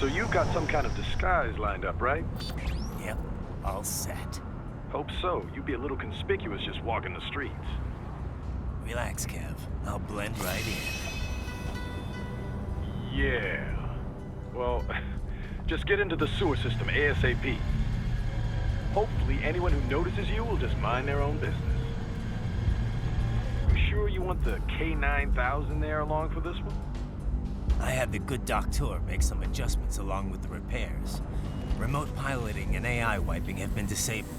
So you've got some kind of disguise lined up, right? Yep, all set. Hope so. You'd be a little conspicuous just walking the streets. Relax, Kev. I'll blend right in. Yeah. Well, just get into the sewer system ASAP. Hopefully anyone who notices you will just mind their own business. You sure you want the K9000 there along for this one? I had the good doctor make some adjustments along with the repairs. Remote piloting and AI wiping have been disabled.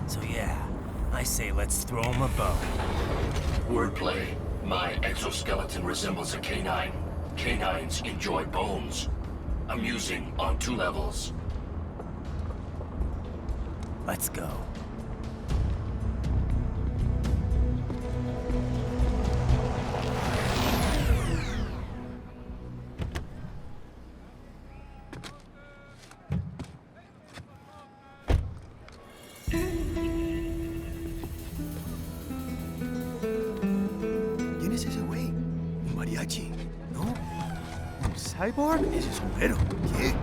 So yeah, I say let's throw him a bone. Wordplay. My exoskeleton resembles a canine. Canines enjoy bones. Amusing on 2 levels. Let's go. ¿Quién es ese güey? ¿Un mariachi? ¿No? ¿Un cyborg? Ese sombrero. ¿Qué?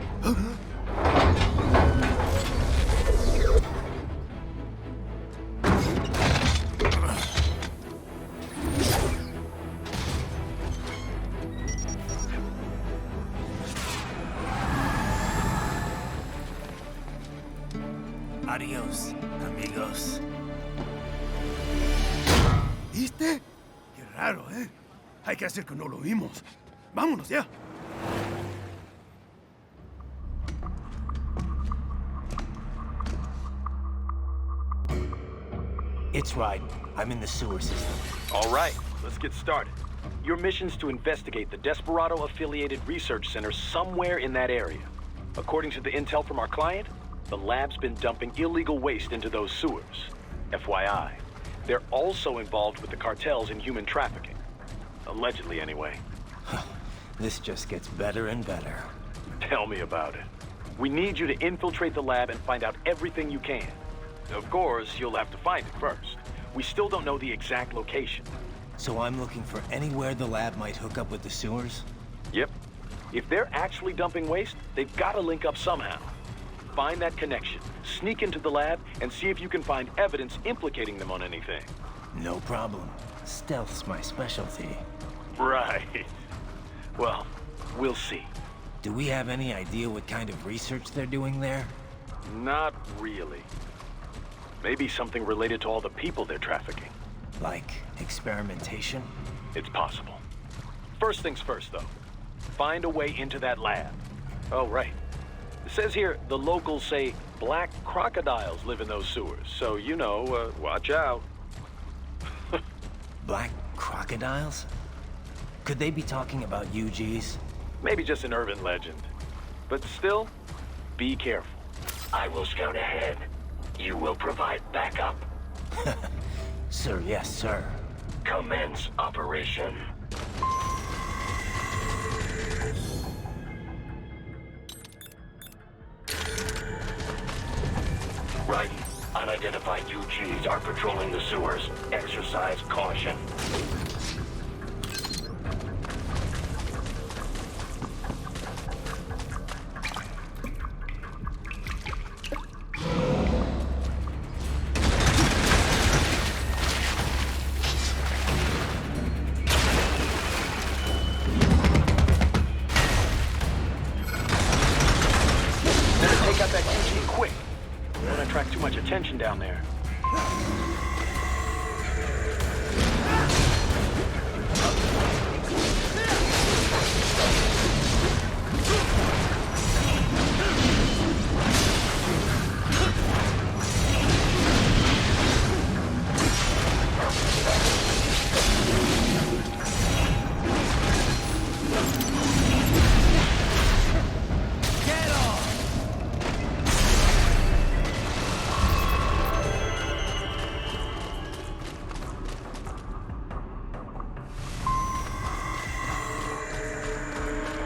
Adiós, amigos. ¿Viste? Qué raro, ¿eh? Hay que hacer que no lo vimos. Vámonos ya. It's right. I'm in the sewer system. All right, let's get started. Your mission's to investigate the Desperado-affiliated research center somewhere in that area. According to the intel from our client, the lab's been dumping illegal waste into those sewers. FYI, they're also involved with the cartels in human trafficking. Allegedly, anyway. This just gets better and better. Tell me about it. We need you to infiltrate the lab and find out everything you can. Of course, you'll have to find it first. We still don't know the exact location. So I'm looking for anywhere the lab might hook up with the sewers? Yep. If they're actually dumping waste, they've got to link up somehow. Find that connection, sneak into the lab, and see if you can find evidence implicating them on anything. No problem. Stealth's my specialty. Right. Well, we'll see. Do we have any idea what kind of research they're doing there? Not really. Maybe something related to all the people they're trafficking. Like experimentation? It's possible. First things first, though. Find a way into that lab. Oh, right. It says here the locals say black crocodiles live in those sewers, so you know, watch out. Black crocodiles? Could they be talking about UGs? Maybe just an urban legend. But still, be careful. I will scout ahead. You will provide backup. Sir, yes, sir. Commence operation. Right. Unidentified UGs are patrolling the sewers. Exercise caution. Better take out that UG quick. Don't want to attract too much attention down there.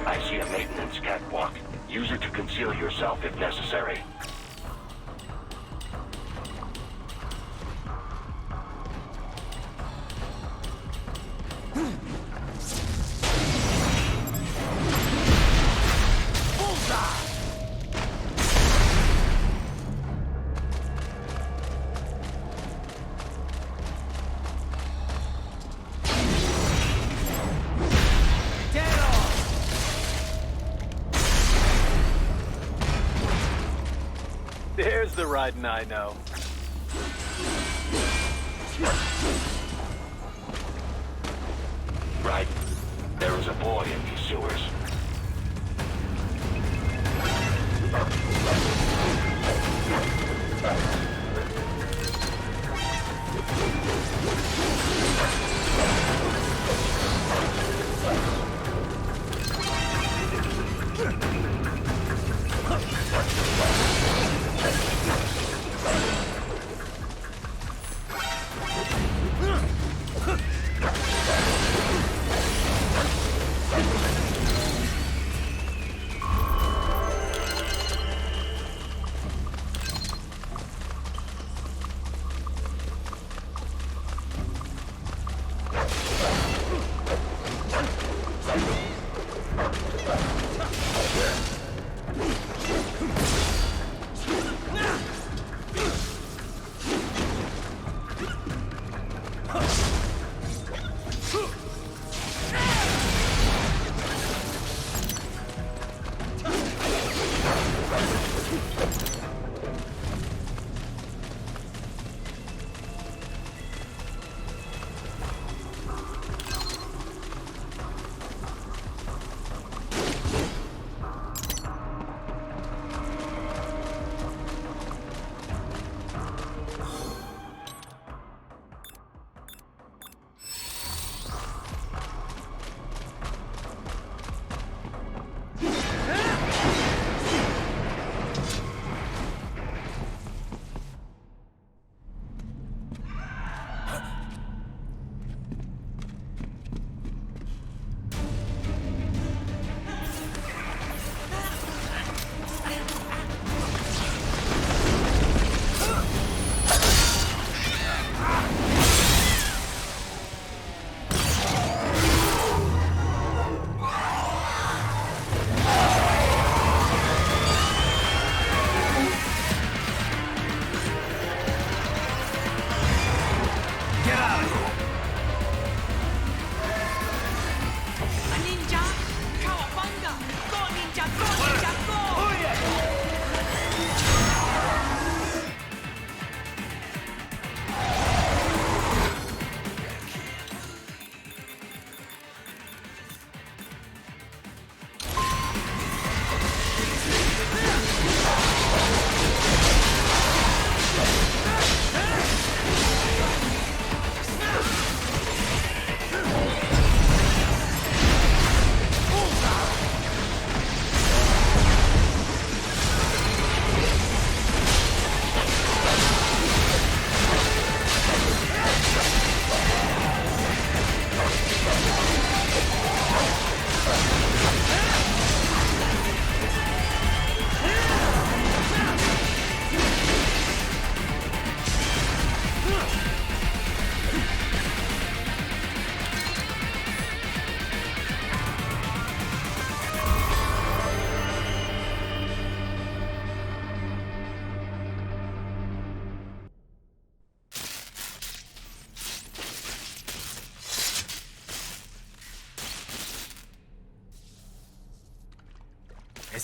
I see a maintenance catwalk. Use it to conceal yourself if necessary. other Raiden I know. Right. There is a boy in these sewers.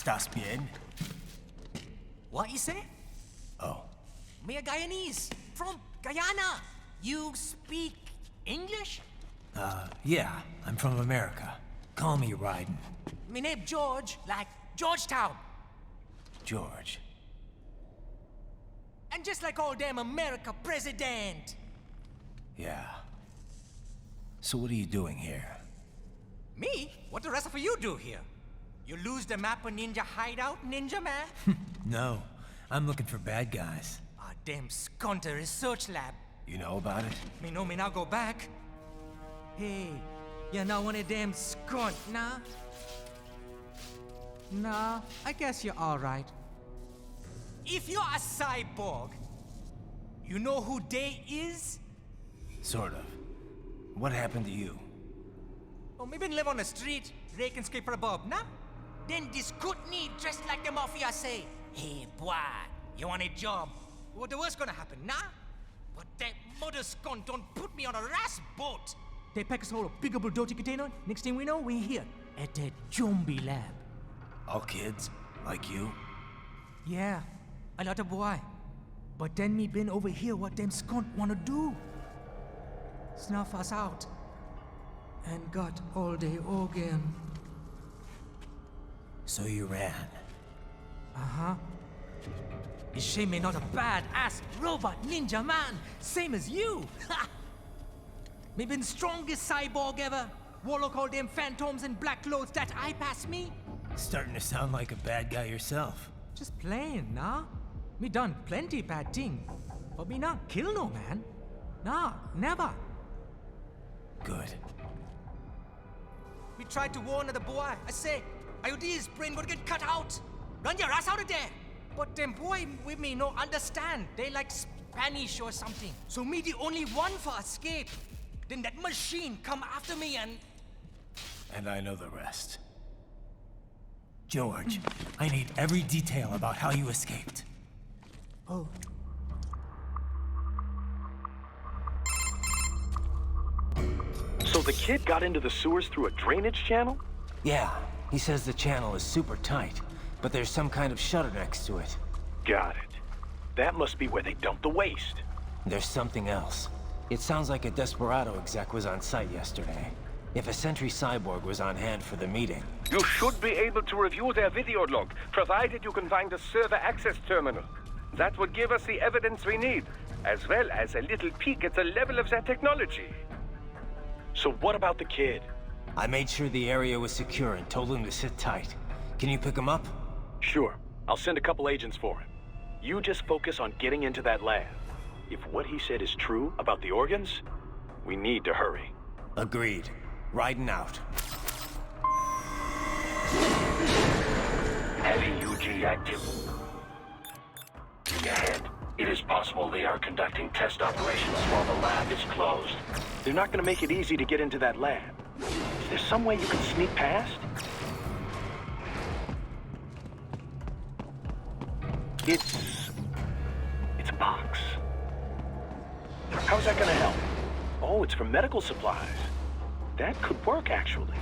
¿Estás bien? What you say? Oh, Me a Guyanese from Guyana. You speak English? yeah, I'm from America. Call me Raiden. Me name George, like Georgetown. George. And just like all damn America president. Yeah. So what are you doing here? Me? What the rest of you do here? You lose the map of Ninja hideout, Ninja man? No, I'm looking for bad guys. Ah, damn skunter research lab. You know about it? Me know me now go back. Hey, you not one of them skunt, nah? Nah, I guess you're alright. If you're a cyborg, you know who they is? Sort of. What happened to you? Oh, me been live on the street, rake and scrape for a bob, nah? Then this good need dressed like the mafia say, hey boy, you want a job? What the worst gonna happen, nah? But that mother scunt don't put me on a ras boat. They pack us all a big old dirty container. Next thing we know, we're here at that zombie lab. All kids? Like you? Yeah, a lot of boy. But then me been over here what them skunt wanna do. Snuff us out. And got all the organ. So you ran. Uh-huh. Is she me not a bad-ass robot ninja man, same as you? Ha! Me been strongest cyborg ever. Warlock all them phantoms in black clothes that eye pass me. Starting to sound like a bad guy yourself. Just plain, nah? Me done plenty bad thing. But me not kill no man. Nah, never. Good. We tried to warn the boy. I say, IOD's brain would get cut out. Run your ass out of there. But them boy with me no understand. They like Spanish or something. So me the only one for escape. Then that machine come after me and... And I know the rest. George, I need every detail about how you escaped. Oh. So the kid got into the sewers through a drainage channel? Yeah, he says the channel is super tight, but there's some kind of shutter next to it. Got it. That must be where they dumped the waste. There's something else. It sounds like a Desperado exec was on site yesterday. If a Sentry Cyborg was on hand for the meeting. You should be able to review their video log, provided you can find a server access terminal. That would give us the evidence we need, as well as a little peek at the level of their technology. So what about the kid? I made sure the area was secure and told him to sit tight. Can you pick him up? Sure. I'll send a couple agents for him. You just focus on getting into that lab. If what he said is true about the organs, we need to hurry. Agreed. Riding out. Heavy UG active. Ahead. It is possible they are conducting test operations while the lab is closed. They're not gonna make it easy to get into that lab. Is there some way you can sneak past? It's a box. How's that gonna help? Oh, it's for medical supplies. That could work, actually.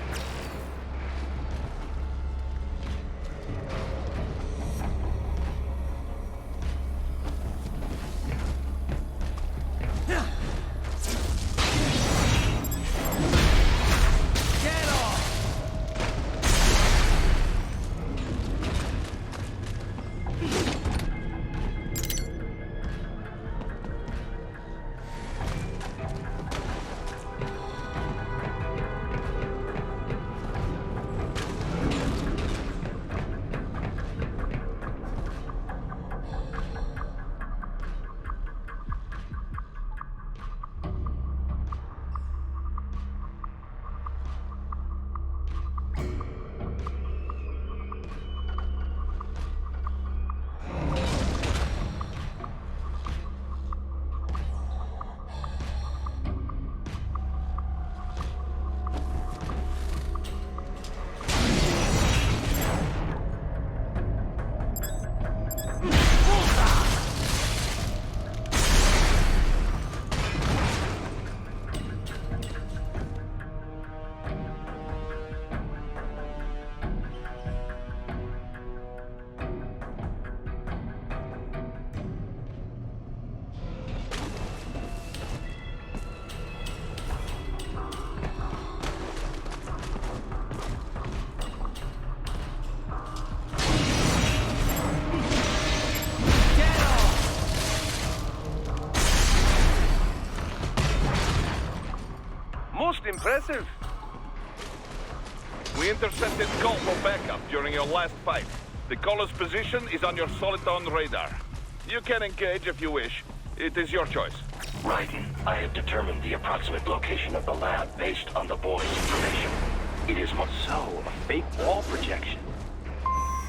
Most impressive. We intercepted call for backup during your last fight. The caller's position is on your Soliton radar. You can engage if you wish. It is your choice. Raiden, I have determined the approximate location of the lab based on the boy's information. It is So, a fake wall projection.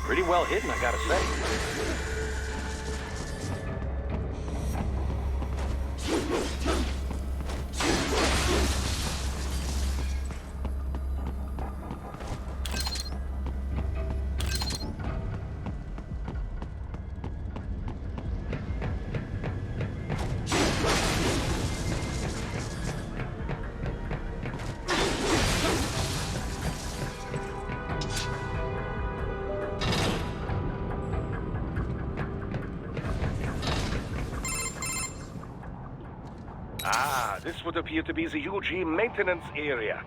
Pretty well hidden, I gotta say. Ah, this would appear to be the UG maintenance area.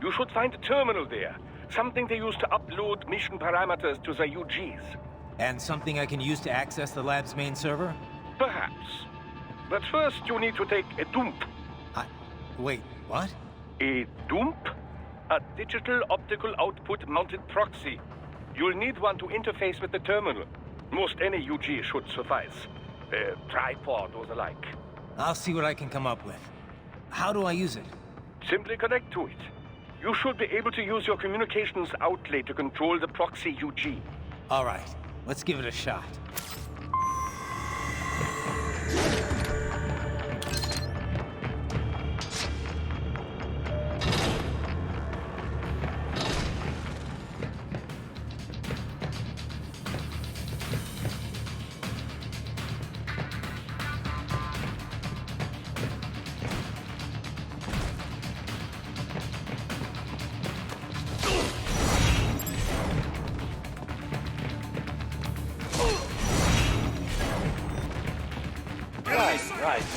You should find a terminal there. Something they use to upload mission parameters to the UGs. And something I can use to access the lab's main server? Perhaps. But first you need to take a dump. Wait, what? A dump? A digital optical output mounted proxy. You'll need one to interface with the terminal. Most any UG should suffice. A tripod or the like. I'll see what I can come up with. How do I use it? Simply connect to it. You should be able to use your communications outlet to control the proxy UG. All right, let's give it a shot.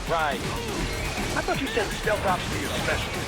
Right. I thought you said stealth ops were your specialty.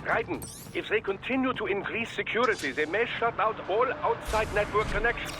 Raiden, if they continue to increase security, they may shut out all outside network connections.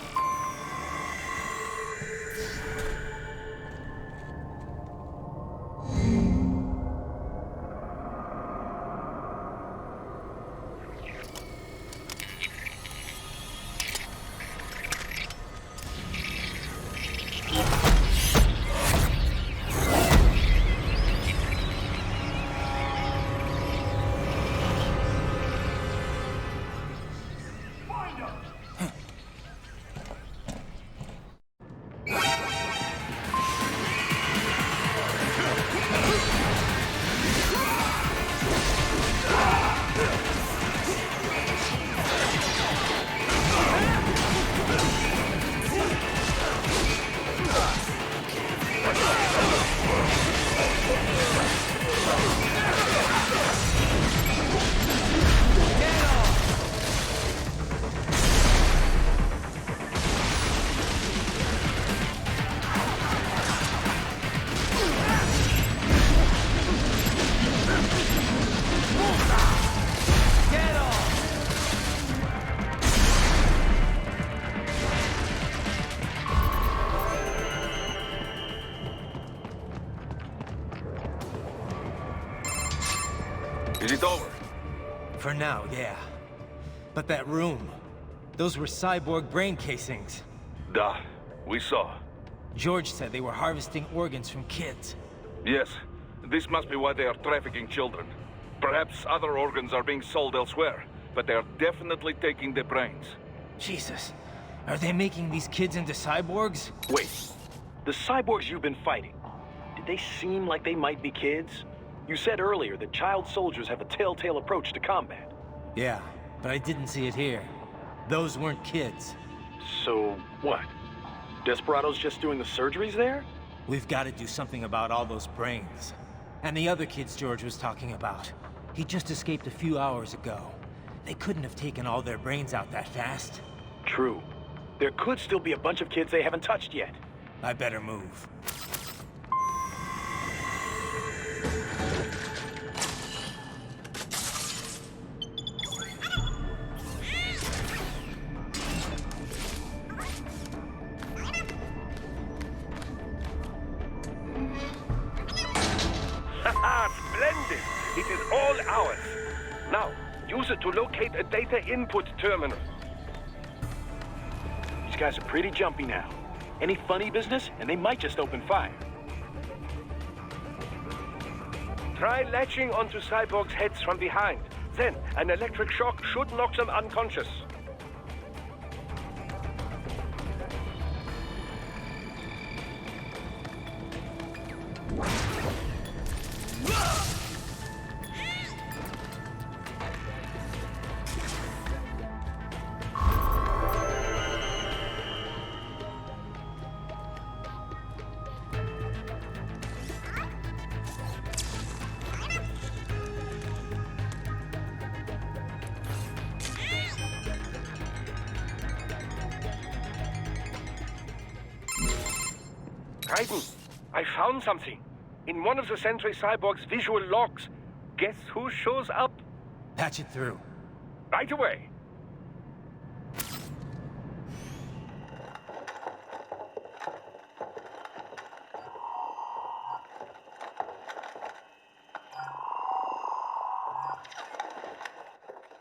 Is it over? For now, yeah. But that room, those were cyborg brain casings. Duh. We saw. George said they were harvesting organs from kids. Yes. This must be why they are trafficking children. Perhaps other organs are being sold elsewhere, but they are definitely taking the brains. Jesus, are they making these kids into cyborgs? Wait, the cyborgs you've been fighting, did they seem like they might be kids? You said earlier that child soldiers have a telltale approach to combat. Yeah, but I didn't see it here. Those weren't kids. So, what? Desperado's just doing the surgeries there? We've got to do something about all those brains. And the other kids George was talking about. He just escaped a few hours ago. They couldn't have taken all their brains out that fast. True. There could still be a bunch of kids they haven't touched yet. I better move. Haha, splendid! It is all ours. Now, use it to locate a data input terminal. These guys are pretty jumpy now. Any funny business, and they might just open fire. Try latching onto Cyborg's heads from behind. Then, an electric shock should knock them unconscious. Raiden, I found something. In one of the Sentry Cyborg's visual logs. Guess who shows up? Patch it through. Right away.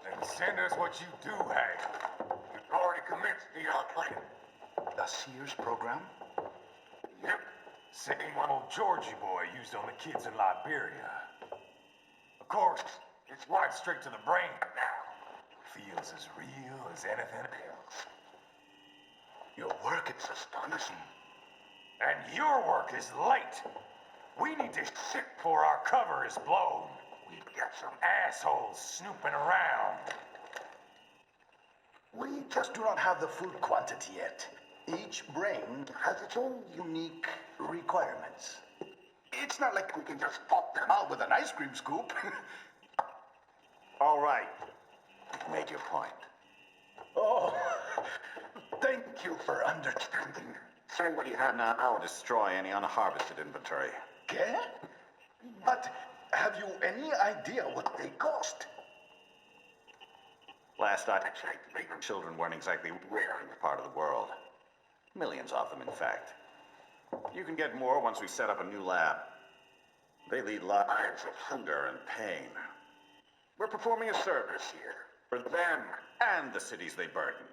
Then send us what you do have. You've already commenced the plan. The Sears program? Yep. Same one old Georgie boy used on the kids in Liberia. Of course, it's right straight to the brain now. Feels as real as anything else. Your work is astonishing. And your work is late. We need to shit before our cover is blown. We've got some assholes snooping around. We just do not have the full quantity yet. Each brain has its own unique requirements. It's not like we can just pop them out with an ice cream scoop. All right. You've made your point. Oh, thank you for understanding. Send what you have now or destroy any unharvested inventory. Okay? But have you any idea what they cost? Last I checked, children weren't exactly rare in this part of the world. Millions of them, in fact. You can get more once we set up a new lab. They lead lives of hunger and pain. We're performing a service here for them and the cities they burden.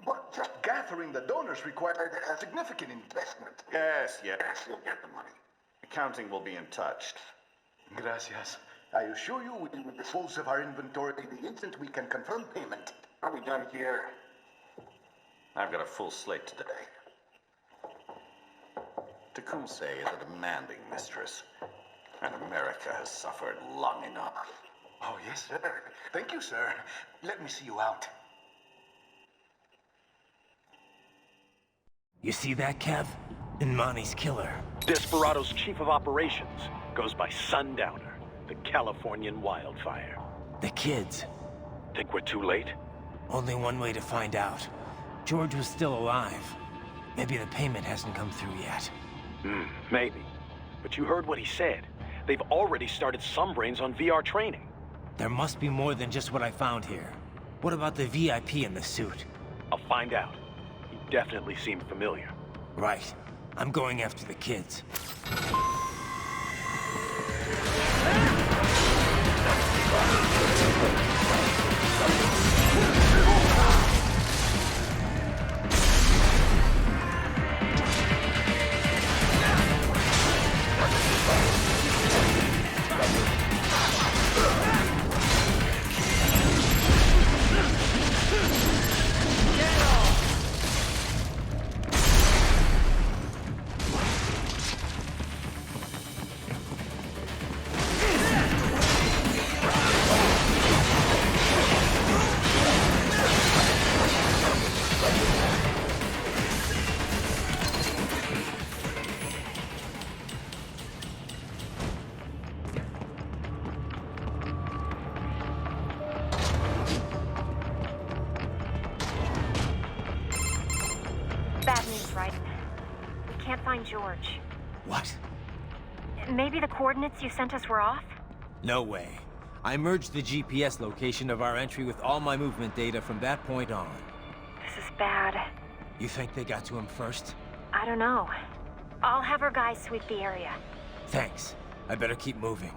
But just gathering the donors required a significant investment. Yes, you'll get the money. Accounting will be in touch. Gracias. I assure you we will dispose of our inventory the instant we can confirm payment. Are we done here? I've got a full slate today. Tecumseh is a demanding mistress, and America has suffered long enough. Oh, yes, sir. Thank you, sir. Let me see you out. You see that, Kev? Imani's killer. Desperado's chief of operations goes by Sundowner, the Californian wildfire. The kids. Think we're too late? Only one way to find out. George was still alive. Maybe the payment hasn't come through yet. Maybe. But you heard what he said. They've already started some brains on VR training. There must be more than just what I found here. What about the VIP in the suit? I'll find out. He definitely seemed familiar. Right. I'm going after the kids. Bad news, right? We can't find George. What? Maybe the coordinates you sent us were off? No way. I merged the GPS location of our entry with all my movement data from that point on. This is bad. You think they got to him first? I don't know. I'll have our guys sweep the area. Thanks. I better keep moving.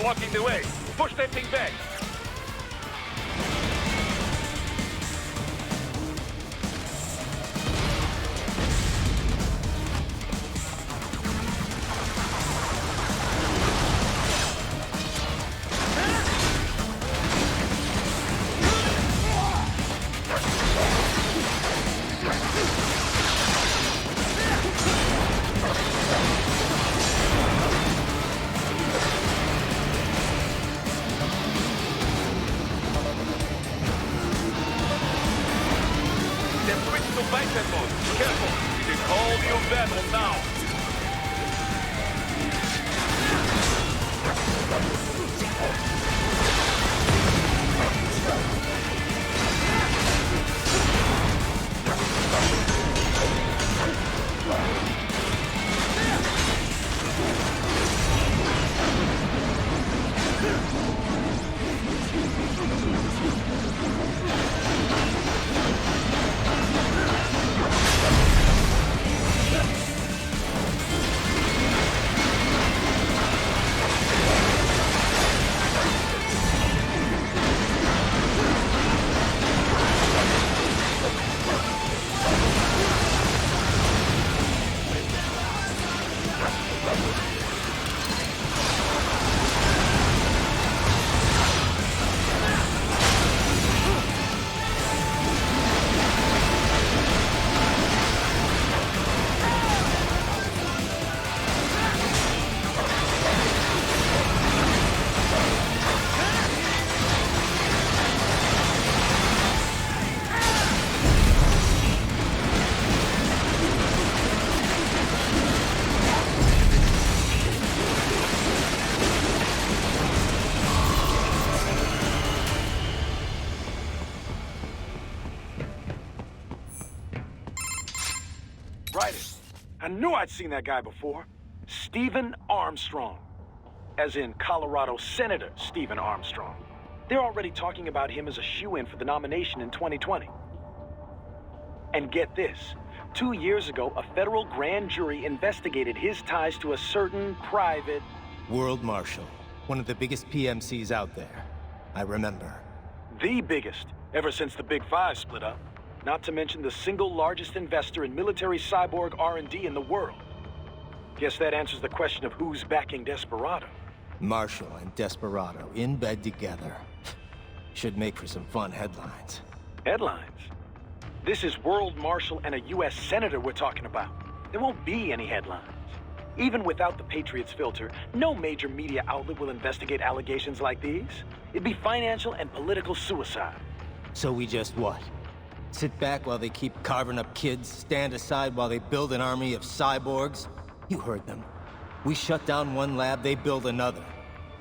blocking the way. Push that thing back. I knew I'd seen that guy before. Stephen Armstrong. As in Colorado Senator Stephen Armstrong. They're already talking about him as a shoo-in for the nomination in 2020. And get this. 2 years ago, a federal grand jury investigated his ties to a certain private... World Marshal. One of the biggest PMCs out there. I remember. The biggest, ever since the Big Five split up. Not to mention the single largest investor in military cyborg R&D in the world. Guess that answers the question of who's backing Desperado. Marshall and Desperado in bed together. Should make for some fun headlines. Headlines? This is World Marshal and a U.S. Senator we're talking about. There won't be any headlines. Even without the Patriots filter, no major media outlet will investigate allegations like these. It'd be financial and political suicide. So we just what? Sit back while they keep carving up kids, stand aside while they build an army of cyborgs? You heard them. We shut down one lab, they build another.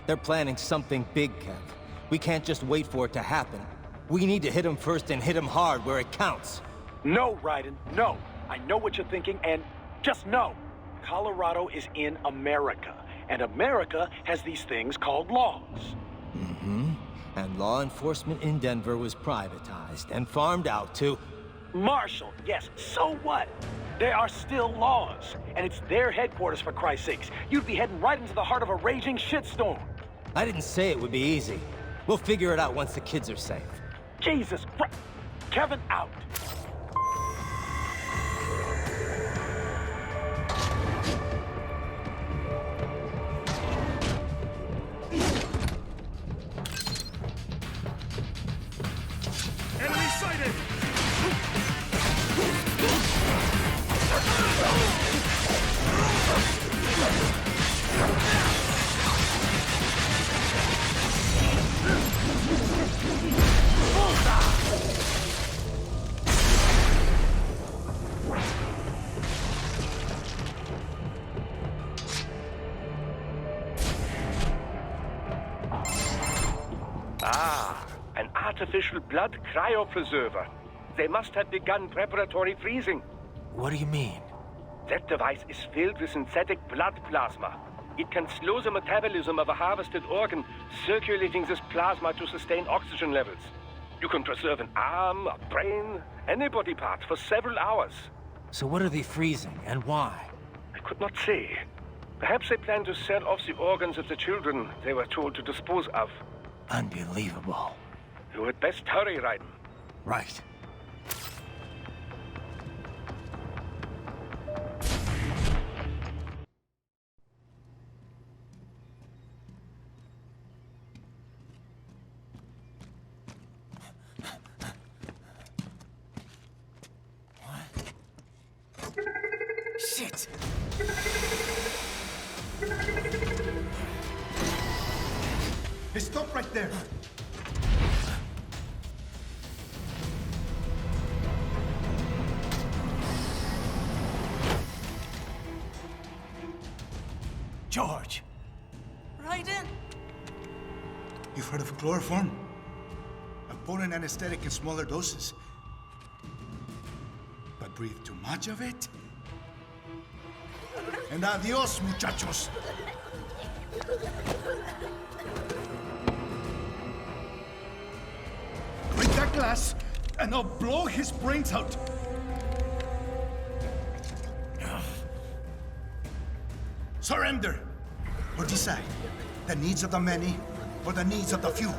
They're planning something big, Kev. We can't just wait for it to happen. We need to hit them first and hit them hard where it counts. No, Raiden, no. I know what you're thinking, and just no. Colorado is in America, and America has these things called laws. Mm-hmm. And law enforcement in Denver was privatized and farmed out to... Marshall, yes, so what? There are still laws, and it's their headquarters, for Christ's sakes. You'd be heading right into the heart of a raging shitstorm. I didn't say it would be easy. We'll figure it out once the kids are safe. Jesus Christ. Kevin out. Enemy sighted! An artificial blood cryopreserver. They must have begun preparatory freezing. What do you mean? That device is filled with synthetic blood plasma. It can slow the metabolism of a harvested organ, circulating this plasma to sustain oxygen levels. You can preserve an arm, a brain, any body part for several hours. So what are they freezing, and why? I could not say. Perhaps they plan to sell off the organs of the children they were told to dispose of. Unbelievable. You had best hurry, Raiden. Right. Shit! Hey, stop right there! George! Raiden! You've heard of chloroform? A potent anesthetic in smaller doses. But breathe too much of it? And adios, muchachos! Break that glass, and I'll blow his brains out! Surrender! Or decide. The needs of the many, or the needs of the few.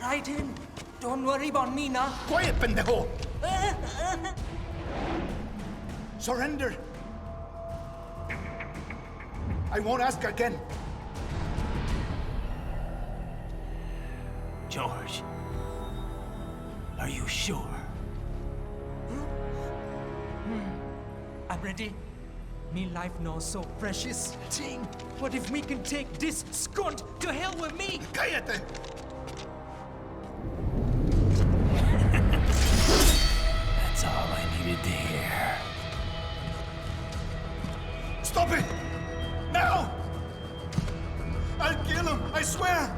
Raiden, don't worry about me now. Quiet, pendejo! Surrender! I won't ask again. George, are you sure? I'm ready. Me life now so precious. Ting, what if me can take this skunt to hell with me? Cállate! That's all I needed to hear. Stop it! Now! I'll kill him, I swear!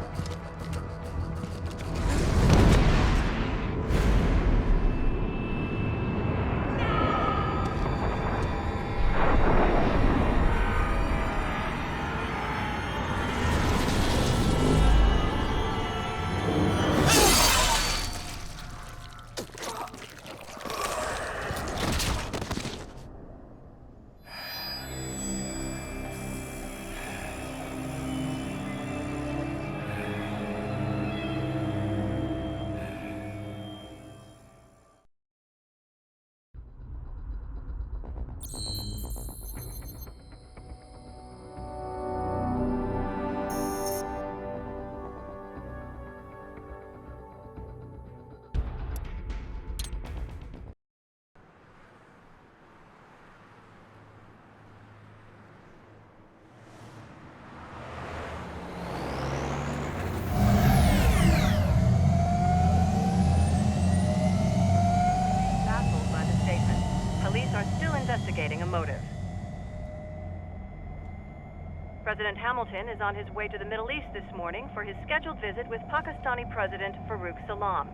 Investigating a motive. President Hamilton is on his way to the Middle East this morning for his scheduled visit with Pakistani President Farouk Salam.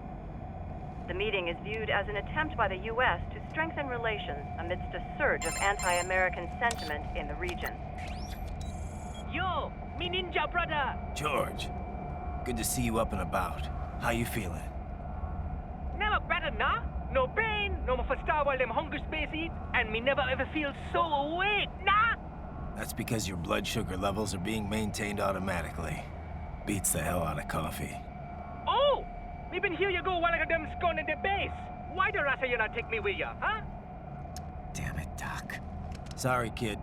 The meeting is viewed as an attempt by the U.S. to strengthen relations amidst a surge of anti-American sentiment in the region. Yo, me ninja brother! George, good to see you up and about. How you feeling? Never better, nah? No pain, no more for star while them hunger space eat, and me never ever feel so awake, nah? That's because your blood sugar levels are being maintained automatically. Beats the hell out of coffee. Oh! Me been here you go while I got them scone in the base. Why the rasa you not take me with ya, huh? Damn it, Doc. Sorry, kid.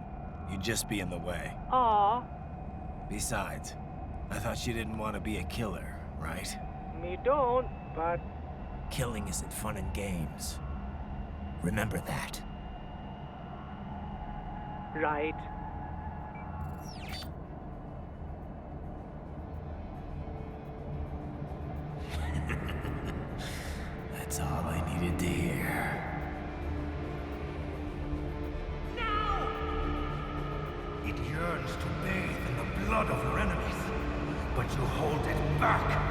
You'd just be in the way. Aw. Besides, I thought you didn't want to be a killer, right? Me don't, but... Killing isn't fun and games. Remember that. Right. That's all I needed to hear. Now! It yearns to bathe in the blood of your enemies, but you hold it back.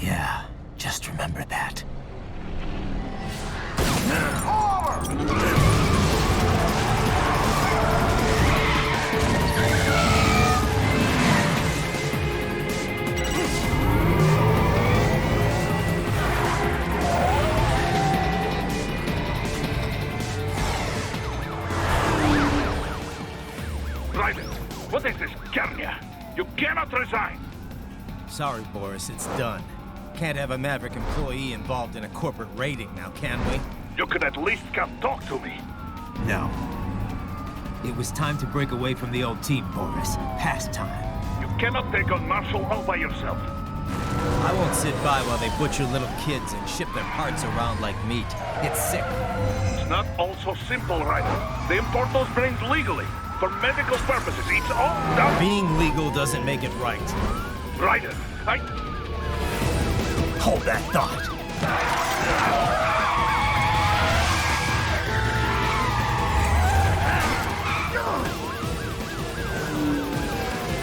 Yeah, just remember that. Kernia, you cannot resign. Sorry, Boris, it's done. Can't have a Maverick employee involved in a corporate raiding now, can we? You could at least come talk to me. No. It was time to break away from the old team, Boris. Past time. You cannot take on Marshall all by yourself. I won't sit by while they butcher little kids and ship their parts around like meat. It's sick. It's not all so simple, Ryder. They import those brains legally. For medical purposes. It's all done. Being legal doesn't make it right. Ryder, Hold that thought.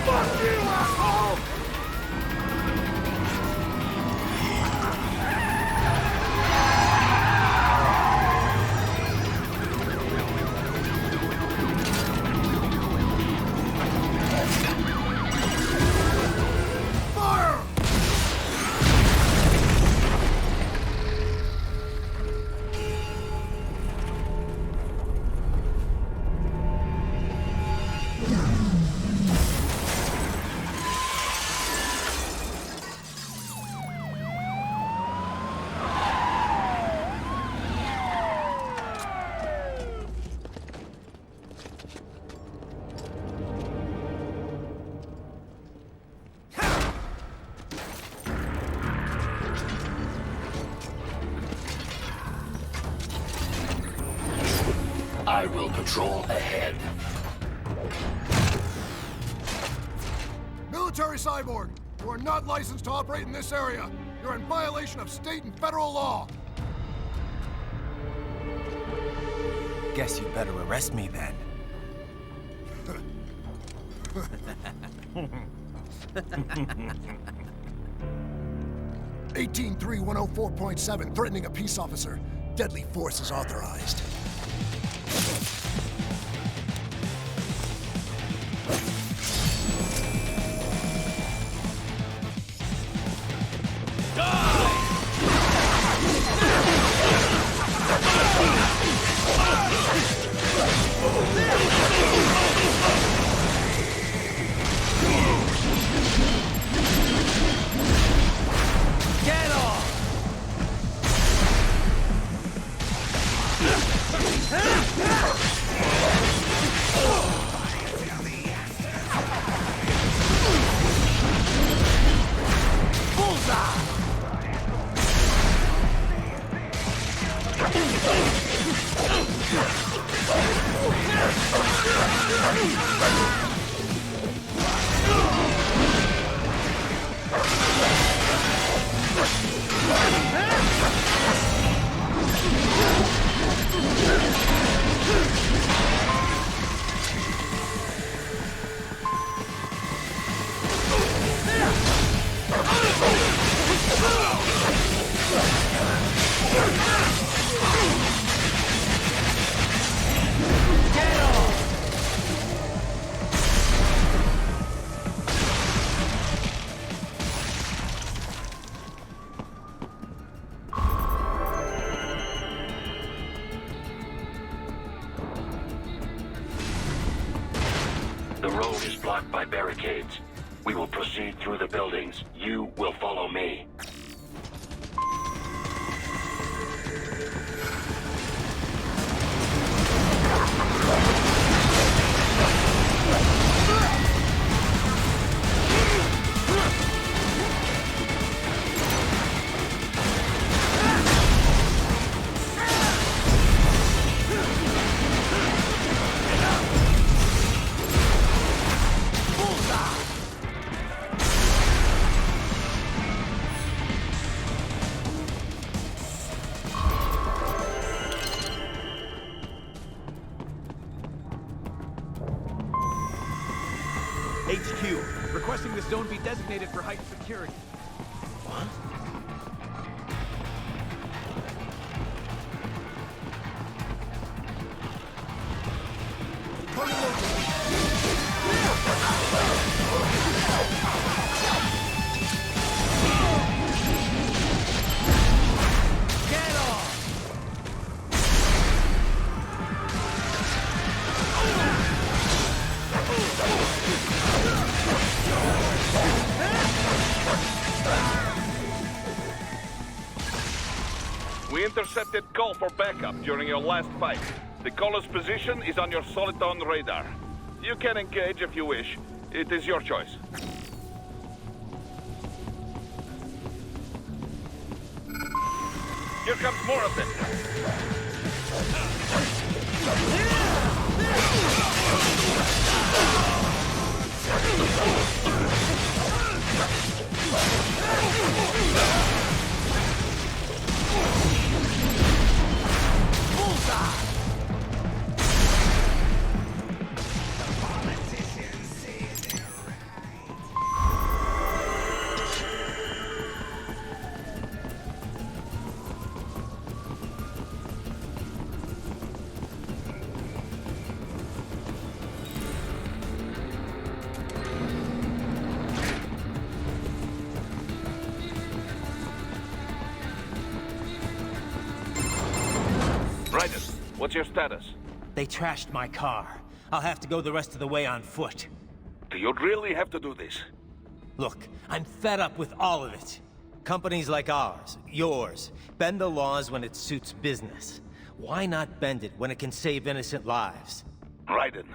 Fuck you, asshole! I will patrol ahead. Military cyborg, you are not licensed to operate in this area. You're in violation of state and federal law. Guess you better arrest me then. 183-104.7, threatening a peace officer. Deadly force is authorized. The road is blocked by barricades. We will proceed through the buildings. You will follow me. HQ, requesting the zone be designated for heightened security. What? Get off! We intercepted call for backup during your last fight. The caller's position is on your Soliton radar. You can engage if you wish. It is your choice. Here comes more of them. Raiden, what's your status? They trashed my car. I'll have to go the rest of the way on foot. Do you really have to do this? Look, I'm fed up with all of it. Companies like ours, yours, bend the laws when it suits business. Why not bend it when it can save innocent lives? Raiden.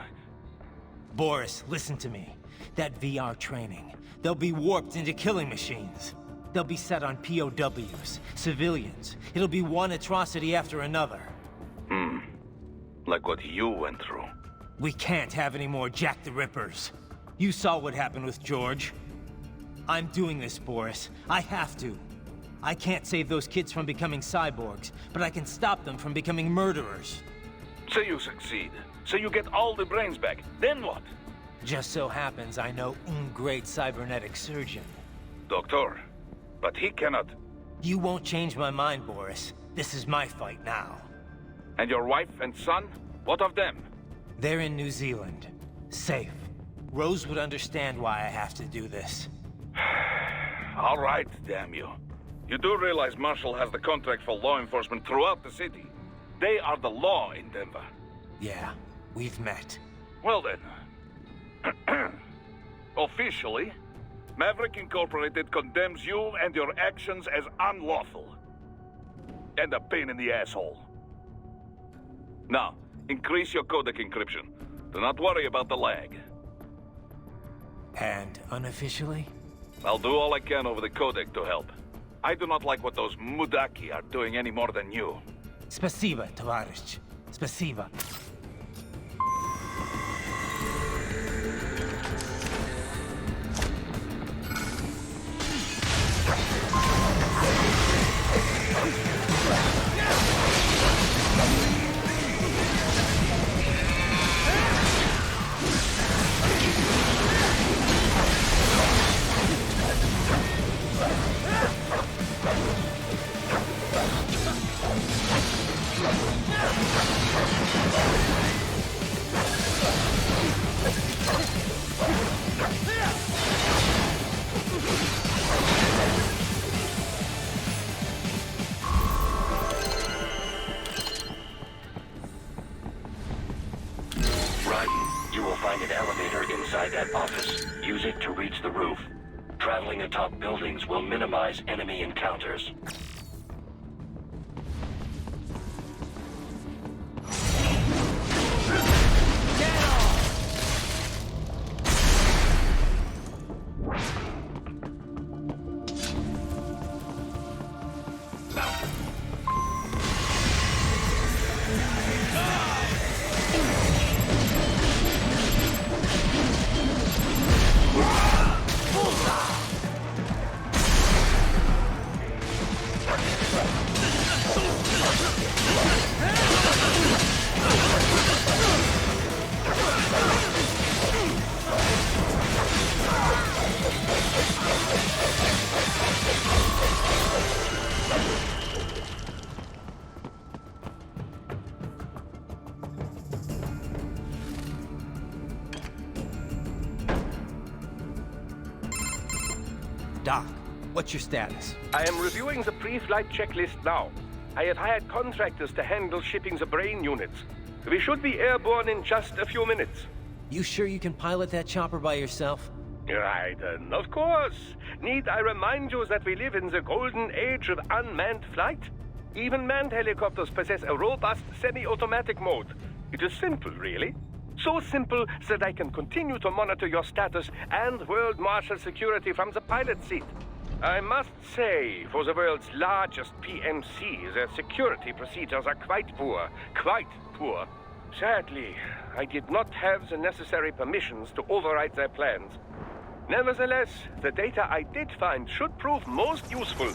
Boris, listen to me. That VR training, they'll be warped into killing machines. They'll be set on POWs, civilians. It'll be one atrocity after another. Like what you went through. We can't have any more Jack the Rippers. You saw what happened with George. I'm doing this, Boris. I have to. I can't save those kids from becoming cyborgs, but I can stop them from becoming murderers. Say you succeed. Say you get all the brains back. Then what? Just so happens I know un great cybernetic surgeon. Doctor. But he cannot... You won't change my mind, Boris. This is my fight now. And your wife and son? What of them? They're in New Zealand. Safe. Rose would understand why I have to do this. All right, damn you. You do realize Marshall has the contract for law enforcement throughout the city. They are the law in Denver. Yeah, we've met. Well then. Officially, Maverick Incorporated condemns you and your actions as unlawful. And a pain in the asshole. Now, increase your codec encryption. Do not worry about the lag. And unofficially? I'll do all I can over the codec to help. I do not like what those Mudaki are doing any more than you. Spasiba, Tavarish. Spasiba. Use it to reach the roof. Traveling atop buildings will minimize enemy encounters. Doc, what's your status? I am reviewing the pre-flight checklist now. I have hired contractors to handle shipping the brain units. We should be airborne in just a few minutes. You sure you can pilot that chopper by yourself? Raiden, of course. Need I remind you that we live in the golden age of unmanned flight? Even manned helicopters possess a robust semi-automatic mode. It is simple, really. So simple that I can continue to monitor your status and world marshal security from the pilot seat. I must say, for the world's largest PMC, their security procedures are quite poor. Quite poor. Sadly, I did not have the necessary permissions to override their plans. Nevertheless, the data I did find should prove most useful.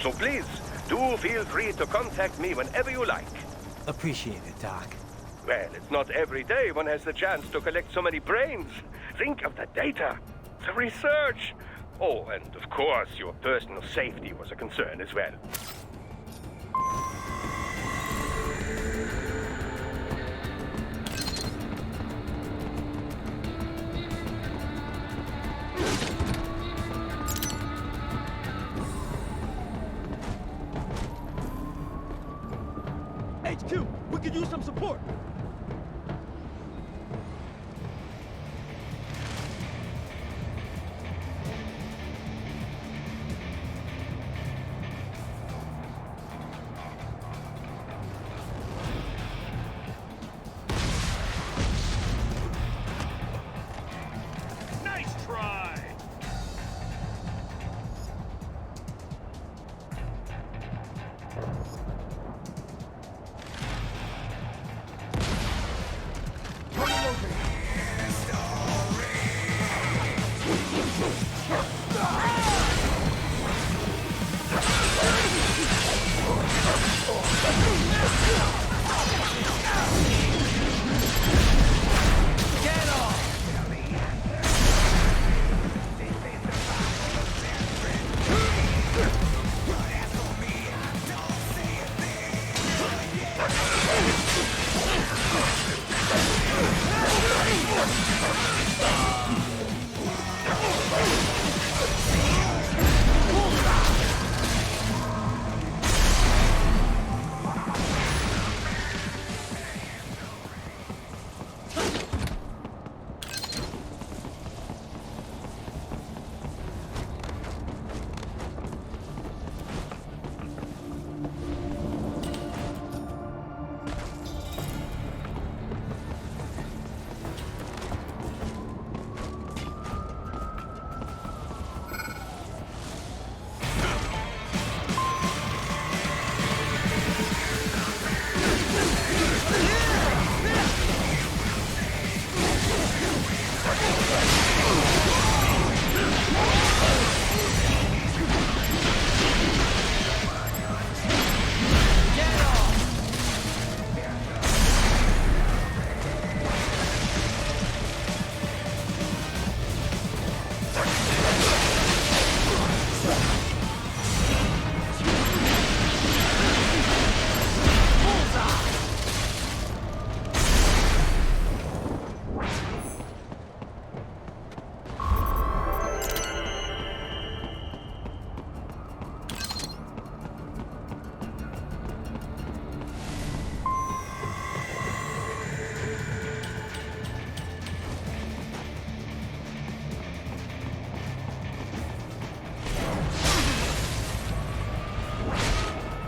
So please, do feel free to contact me whenever you like. Appreciate it, Doc. Well, it's not every day one has the chance to collect so many brains. Think of the data, the research. Oh, and of course, your personal safety was a concern as well. HQ, we could use some support. Nice try!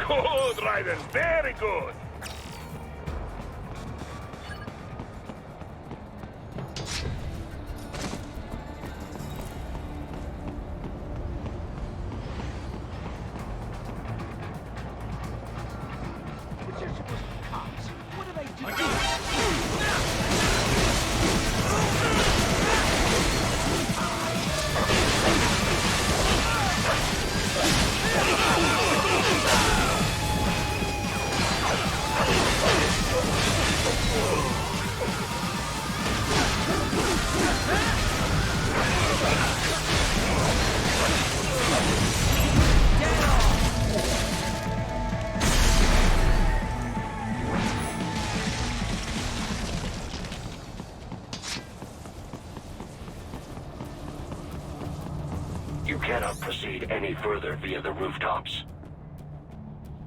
Good, Raiden. Very good. You cannot proceed any further via the rooftops.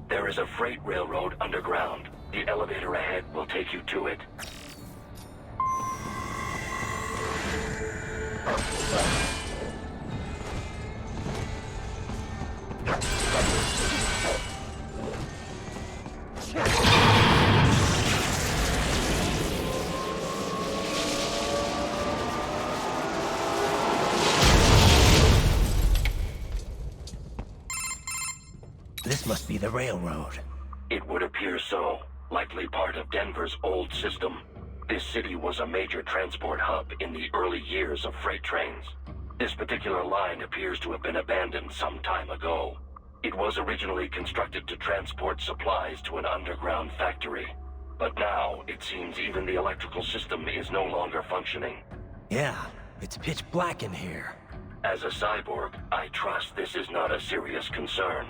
There is a freight railroad underground. The elevator ahead will take you to it. be the railroad. It would appear so. Likely part of Denver's old system. This city was a major transport hub in the early years of freight trains. This particular line appears to have been abandoned some time ago. It was originally constructed to transport supplies to an underground factory. But now, it seems even the electrical system is no longer functioning. Yeah, it's pitch black in here. As a cyborg, I trust this is not a serious concern.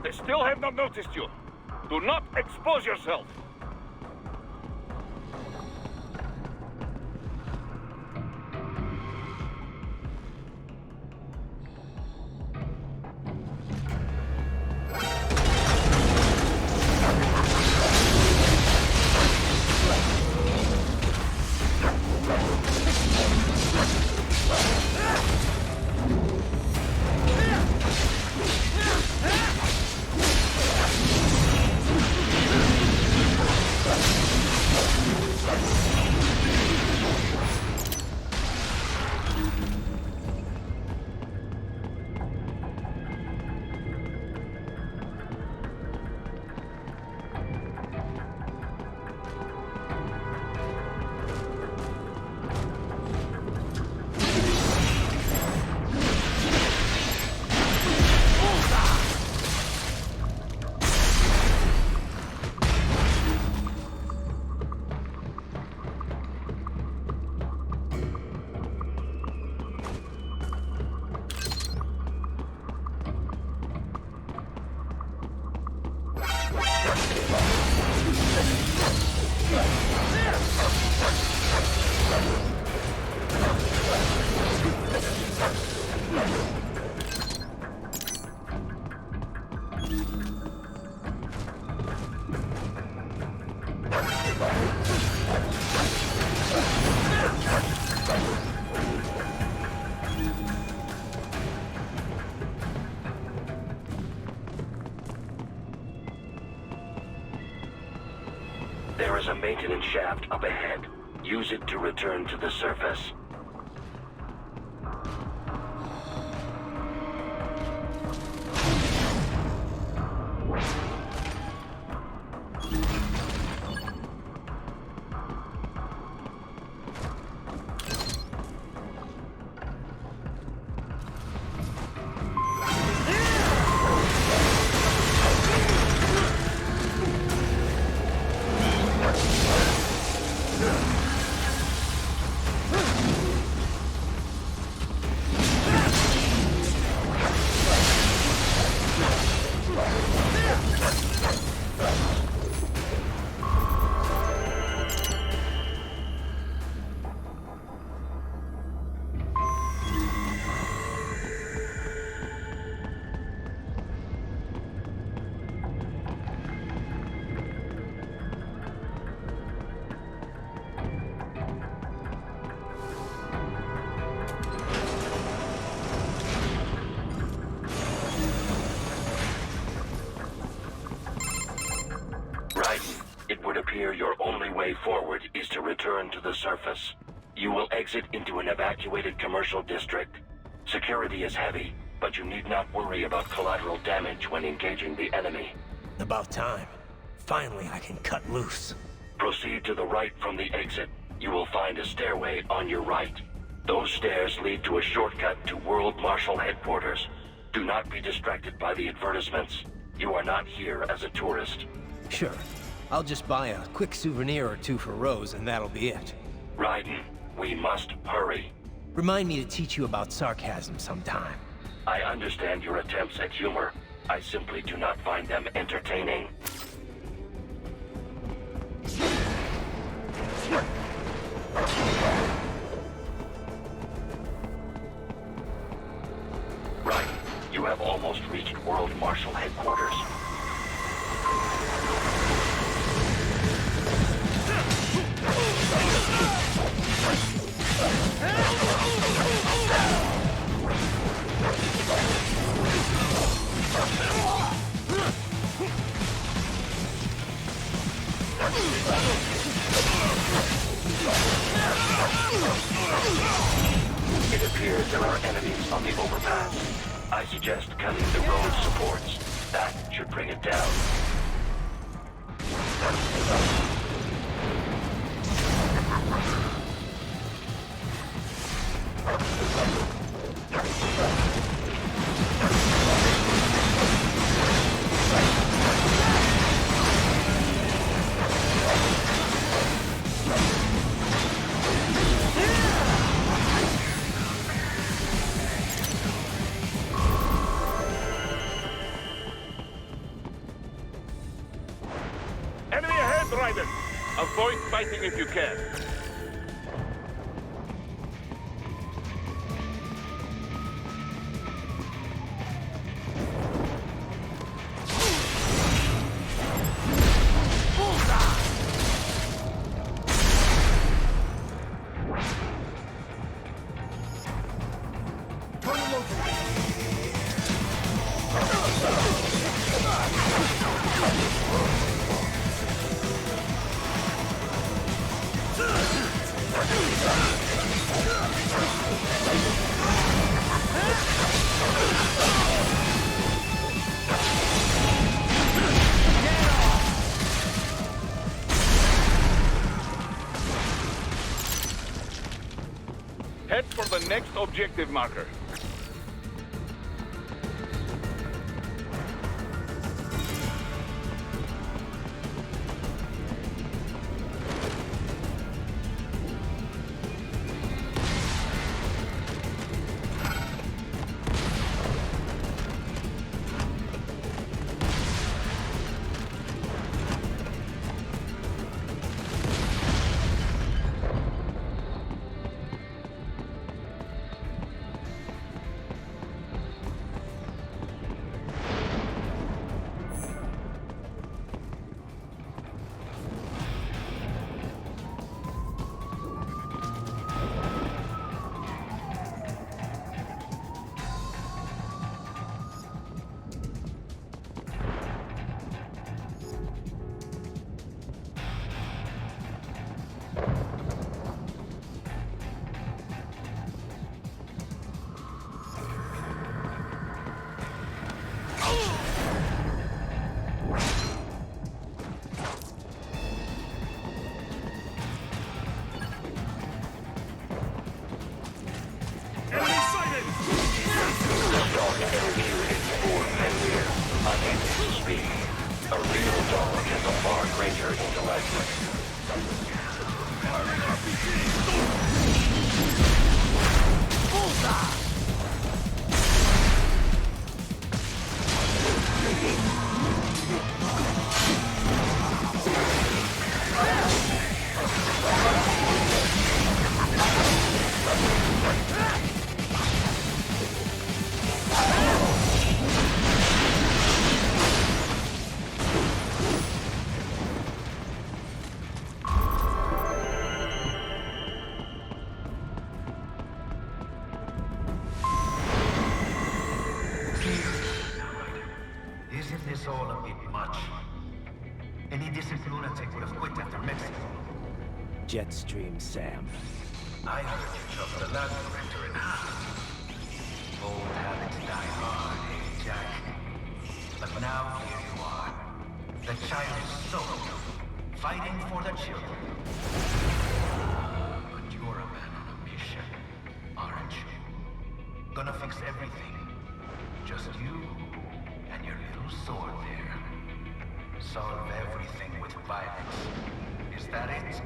They still have not noticed you. Do not expose yourself. There is a maintenance shaft up ahead. Use it to return to the surface. It would appear your only way forward is to return to the surface. You will exit into an evacuated commercial district. Security is heavy, but you need not worry about collateral damage when engaging the enemy. About time. Finally, I can cut loose. Proceed to the right from the exit. You will find a stairway on your right. Those stairs lead to a shortcut to World Marshal Headquarters. Do not be distracted by the advertisements. You are not here as a tourist. Sure. I'll just buy a quick souvenir or two for Rose, and that'll be it. Raiden, we must hurry. Remind me to teach you about sarcasm sometime. I understand your attempts at humor. I simply do not find them entertaining. Right. You have almost reached World Marshal Headquarters. It appears there are enemies on the overpass. I suggest cutting the road supports. That should bring it down. Enemy ahead, Ryder! Avoid fighting if you can. Head for the next objective marker. Isn't this all a bit much? Any decent lunatic would have quit after Mexico. Jetstream, Sam. I heard you chopped the lab director in half. Old habits die hard, eh, Jack? But now here you are. The child is sold, fighting for the children. But you're a man on a mission, aren't you? Gonna fix everything. Just you and your little sword there. Solve everything with violence. Is that it?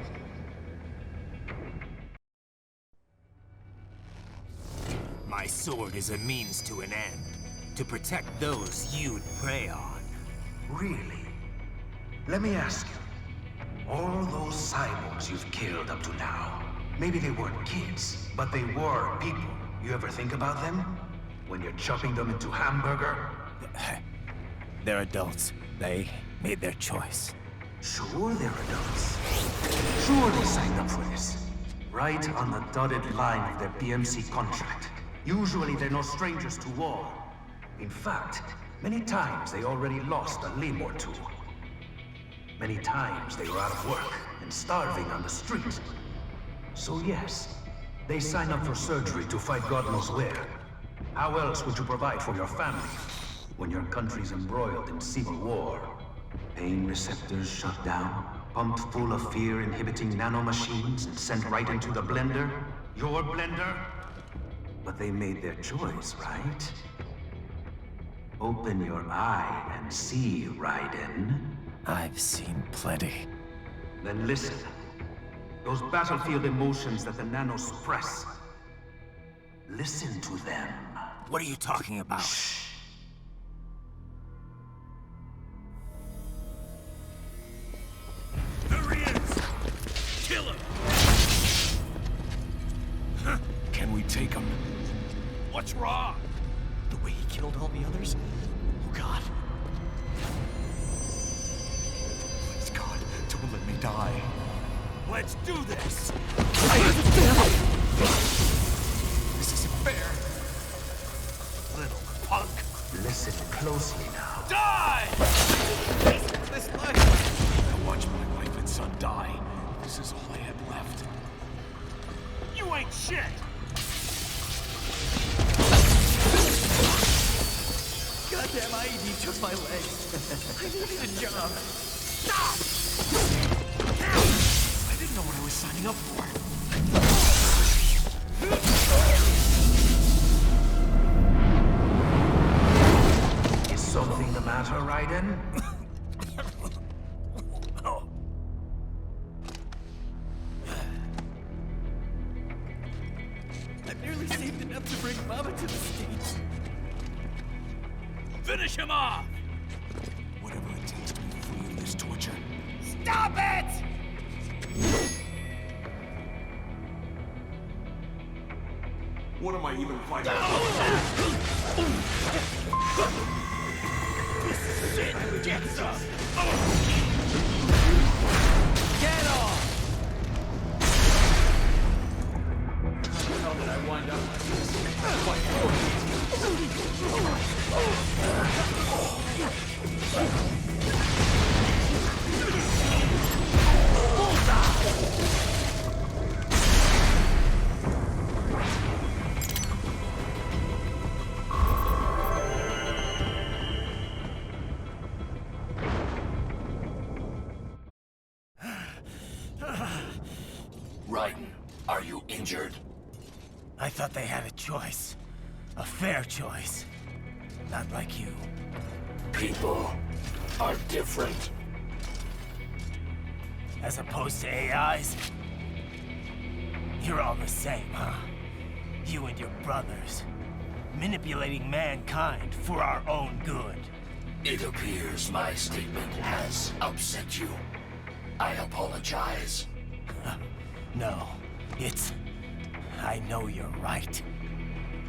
My sword is a means to an end. To protect those you'd prey on. Really? Let me ask you. All those cyborgs you've killed up to now, maybe they weren't kids, but they were people. You ever think about them? When you're chopping them into hamburger? They're adults. They made their choice. Sure they're adults. Sure they signed up for this. Right on the dotted line of their BMC contract. Usually they're no strangers to war. In fact, many times they already lost a limb or two. Many times they were out of work and starving on the street. So yes, they sign up for surgery to fight God knows where. How else would you provide for your family when your country's embroiled in civil war? Pain receptors shut down, pumped full of fear-inhibiting nanomachines and sent right into the blender? Your blender? But they made their choice, right? Open your eye and see, Raiden. I've seen plenty. Then listen. Those battlefield emotions that the nanos suppress. Listen to them. What are you talking about? Shh. There he is! Kill him! Can we take him? What's wrong? The way he killed all the others? Oh, God. Please, God, don't let me die. Let's do this! This isn't fair. Little punk! Listen closely now. Die! This life. I watched my wife and son die. This is all I had left. You ain't shit! Goddamn IED took my leg. I needed a job. Stop! I didn't know what I was signing up for. Is something the matter, Raiden? I barely saved enough to bring Mama to the States. Finish him off! Whatever it takes to be free of this torture. Stop it! What am I even fighting Shit! Get some! Get off! How did I wind up like this? Raiden, are you injured? I thought they had a choice. A fair choice. Not like you. People are different. As opposed to AIs? You're all the same, huh? You and your brothers. Manipulating mankind for our own good. It appears my statement has upset you. I apologize. No, it's... I know you're right.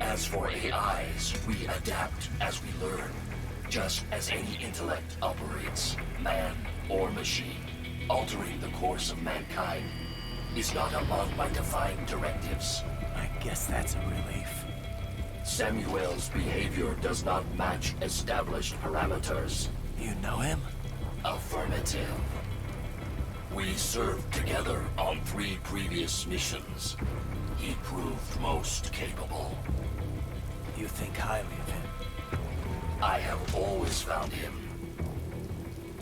As for AIs, we adapt as we learn. Just as any intellect operates, man or machine. Altering the course of mankind is not among my defined directives. I guess that's a relief. Samuel's behavior does not match established parameters. You know him? Affirmative. We served together on 3 previous missions. He proved most capable. You think highly of him? I have always found him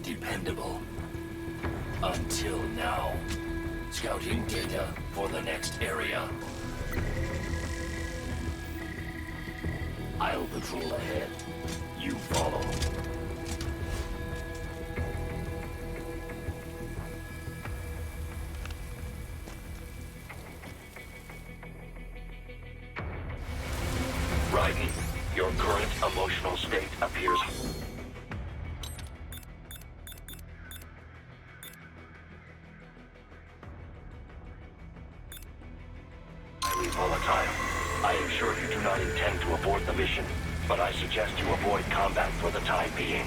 dependable. Until now. Scouting data for the next area. I'll patrol ahead. You follow. Raiden, your current emotional state appears highly volatile. I am sure you do not intend to abort the mission. but I suggest you avoid combat for the time being.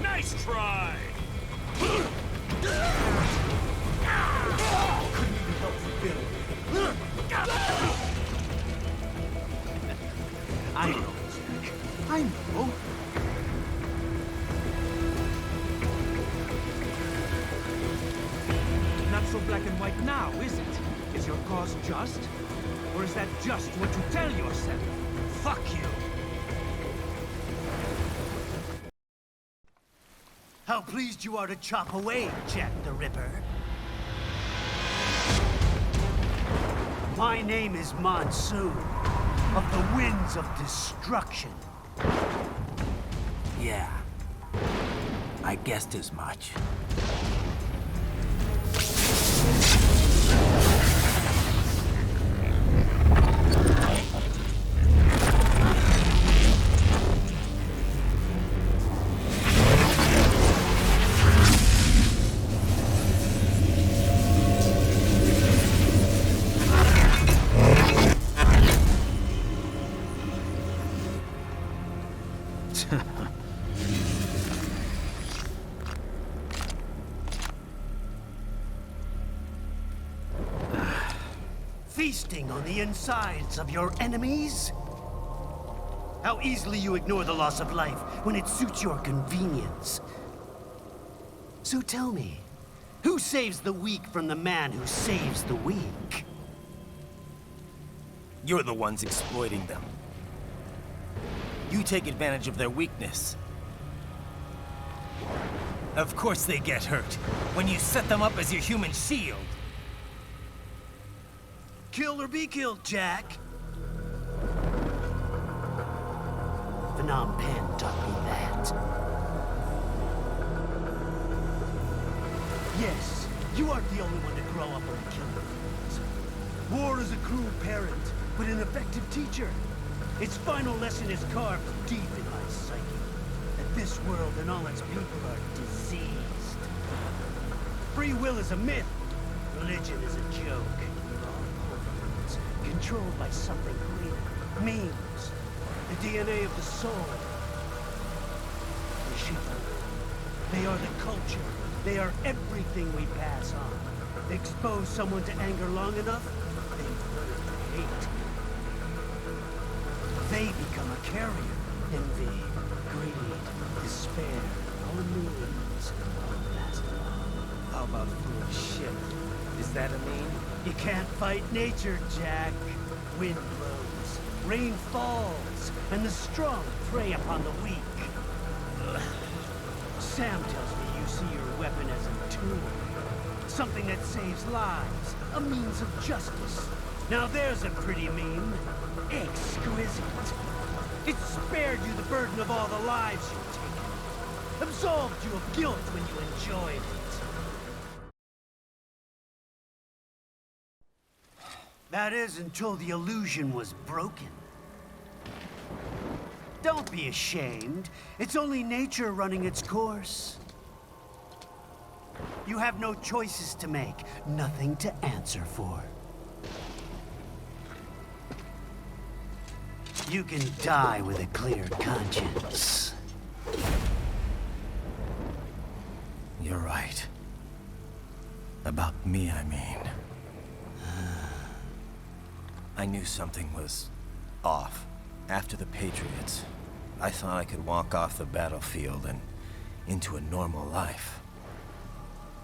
Nice try! I know, Jack. I know. Not so black and white now, is it? Is your cause just? Or is that just what you tell yourself? Fuck you! How pleased you are to chop away, Jack the Ripper. My name is Monsoon, of the Winds of Destruction. Yeah. I guessed as much. Feasting on the insides of your enemies? How easily you ignore the loss of life when it suits your convenience. So tell me, who saves the weak from the man who saves the weak? You're the ones exploiting them. You take advantage of their weakness. Of course they get hurt when you set them up as your human shield. Kill or be killed, Jack. Phnom Penh taught me that. Yes, you aren't the only one to grow up on killing fields. War is a cruel parent, but an effective teacher. Its final lesson is carved deep in my psyche. That this world and all its people are diseased. Free will is a myth. Religion is a joke. Controlled by something greater. Memes. The DNA of the soul. The sheep. They are the culture. They are everything we pass on. Expose someone to anger long enough, they learn to hate. carrier. Envy, greed, despair, all means all passed along. How about foolish shit? Is that a meme? You can't fight nature, Jack. Wind blows, rain falls, and the strong prey upon the weak. Sam tells me you see your weapon as a tool. Something that saves lives, a means of justice. Now there's a pretty meme. Exquisite. It spared you the burden of all the lives you've taken. Absolved you of guilt when you enjoyed it. That is until the illusion was broken. Don't be ashamed. It's only nature running its course. You have no choices to make, nothing to answer for. You can die with a clear conscience. You're right. About me, I mean. I knew something was off. After the Patriots, I thought I could walk off the battlefield and into a normal life.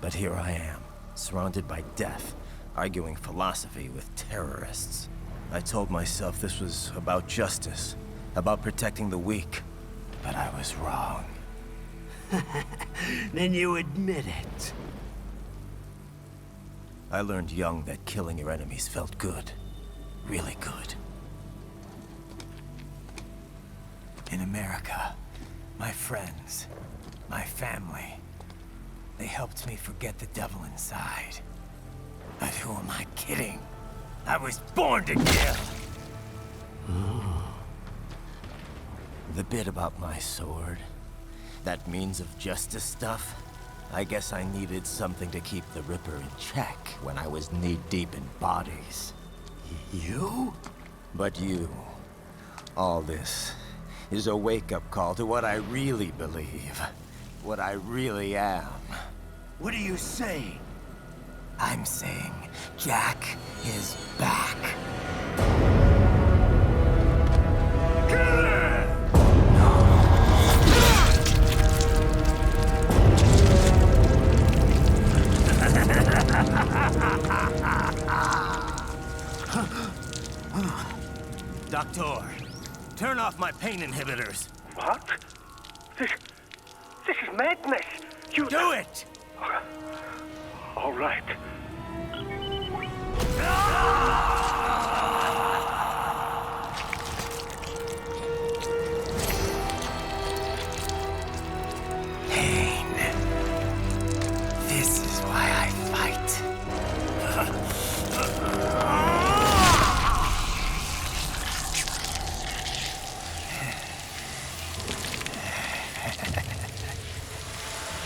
But here I am, surrounded by death, arguing philosophy with terrorists. I told myself this was about justice, about protecting the weak. But I was wrong. Then you admit it. I learned young that killing your enemies felt good. Really good. In America, my friends, my family, they helped me forget the devil inside. But who am I kidding? I was born to kill! The bit about my sword, that means of justice stuff, I guess I needed something to keep the Ripper in check when I was knee-deep in bodies. You? But you, all this, is a wake-up call to what I really believe. What I really am. What are you saying? I'm saying Jack is back. Doctor, turn off my pain inhibitors. What? This is madness. You do it! All right. Pain. This is why I fight.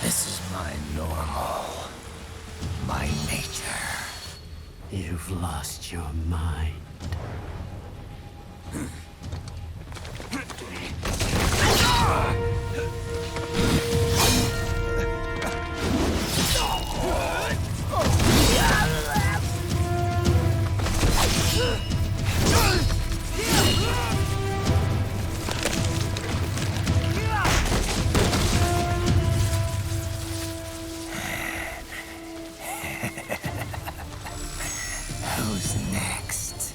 This is my normal. My nature. You've lost your mind. Who's next?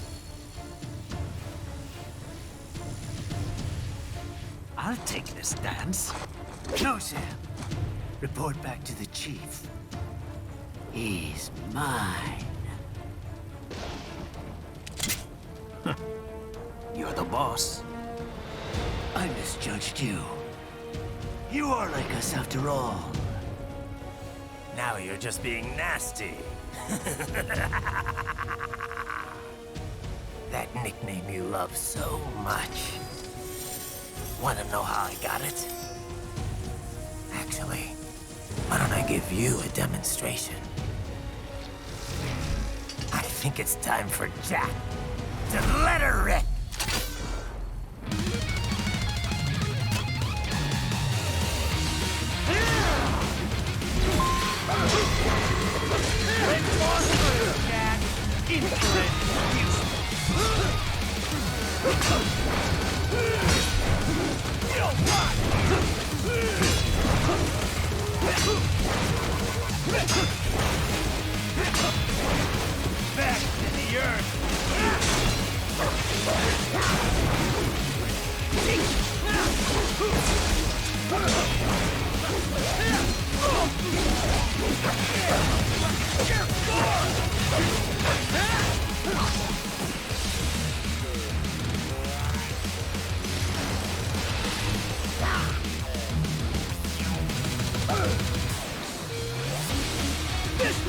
I'll take this dance. No, Sam. Report back to the chief. He's mine. You're the boss. I misjudged you. You are like us after all. Now you're just being nasty. That nickname you love so much. Want to know how I got it? Actually, why don't I give you a demonstration? I think it's time for Jack to let her rip. Jack. Incorrect.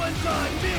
one's on me!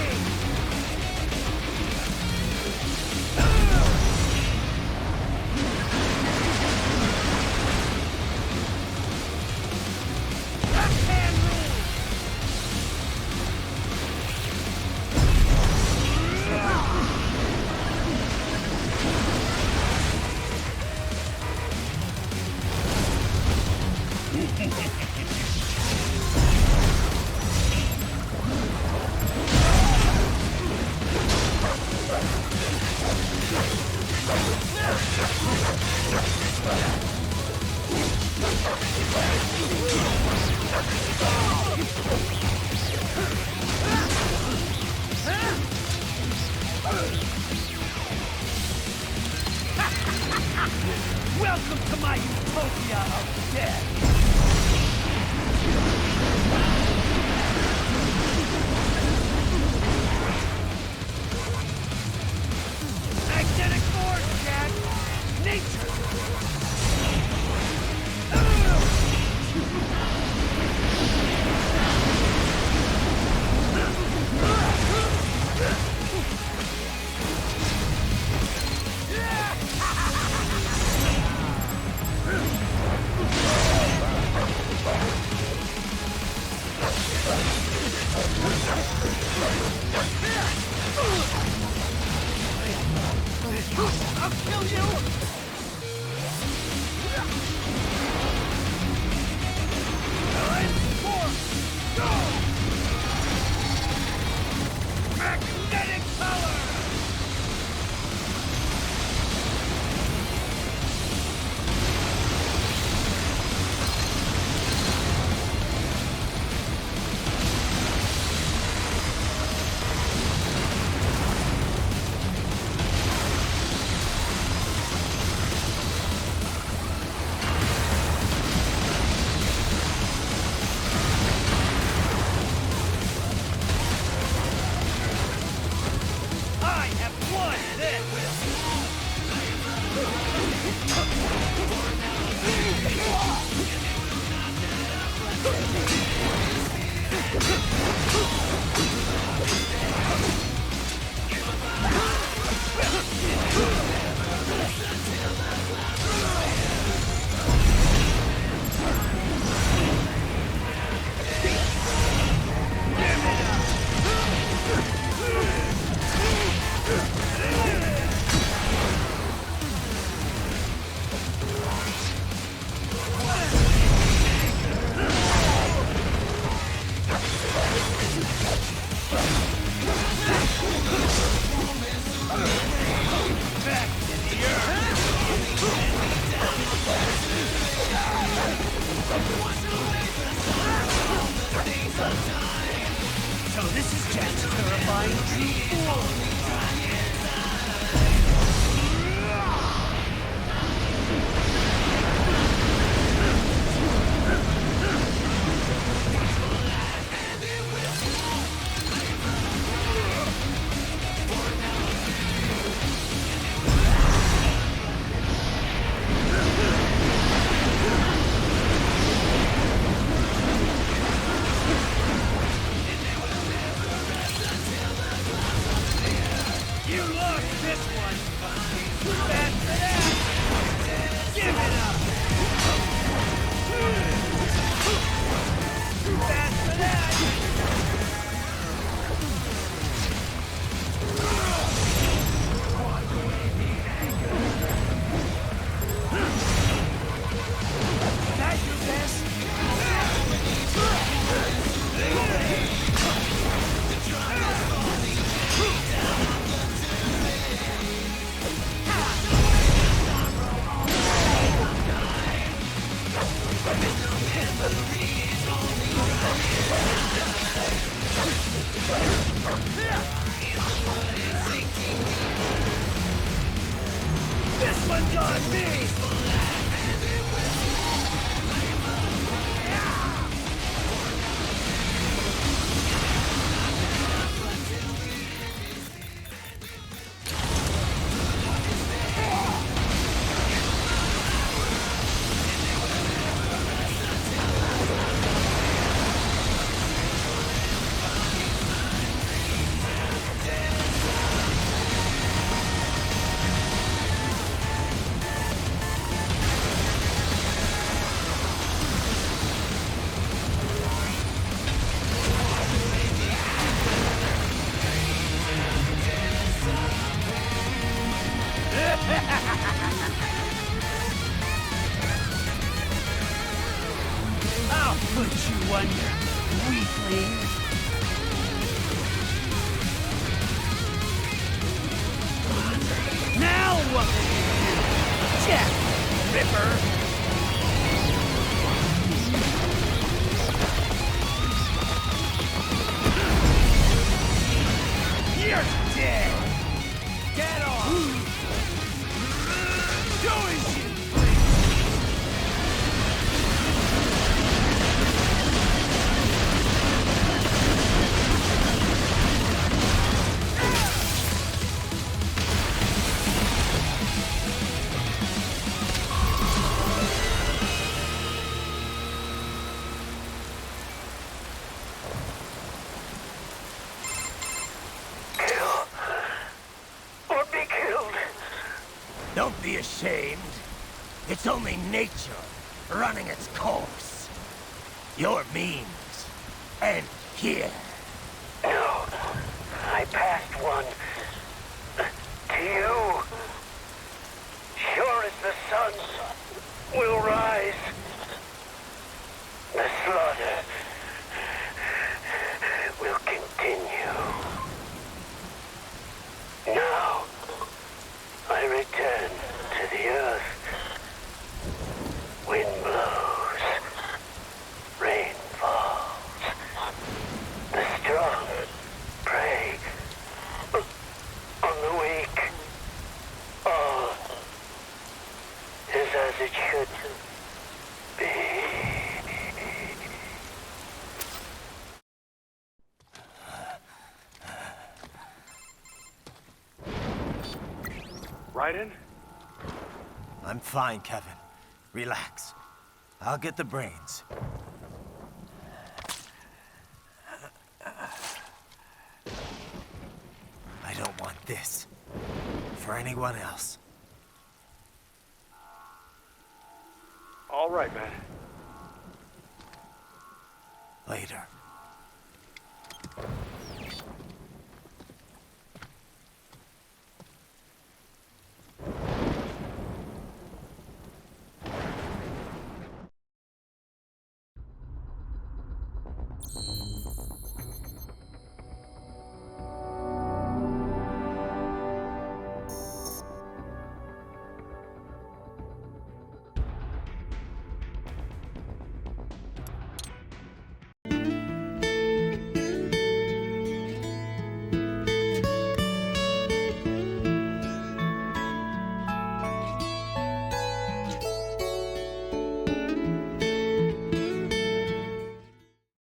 Welcome to my utopia of death! Magnetic force, Jack! Nature! I'll kill you! Time for go! Magnetic power! I have won So this is Jack's terrifying true form. You lost this one! Too bad for that! Give it up! Too bad for that! That your best? This one's on me! done, weakling. Now what will you do? Jack Ripper! You're dead! Get off! Do as you Don't be ashamed. It's only nature running its course. Your means end here. No, I passed one. To you. Sure as the sun will rise. The slaughter will continue. Now, I return to the earth. Wind blows. Rain falls. The strong prey on the weak. All is as it should be. Raiden? I'm fine, Kevin. Relax. I'll get the brains. I don't want this. For anyone else. All right, man. Later.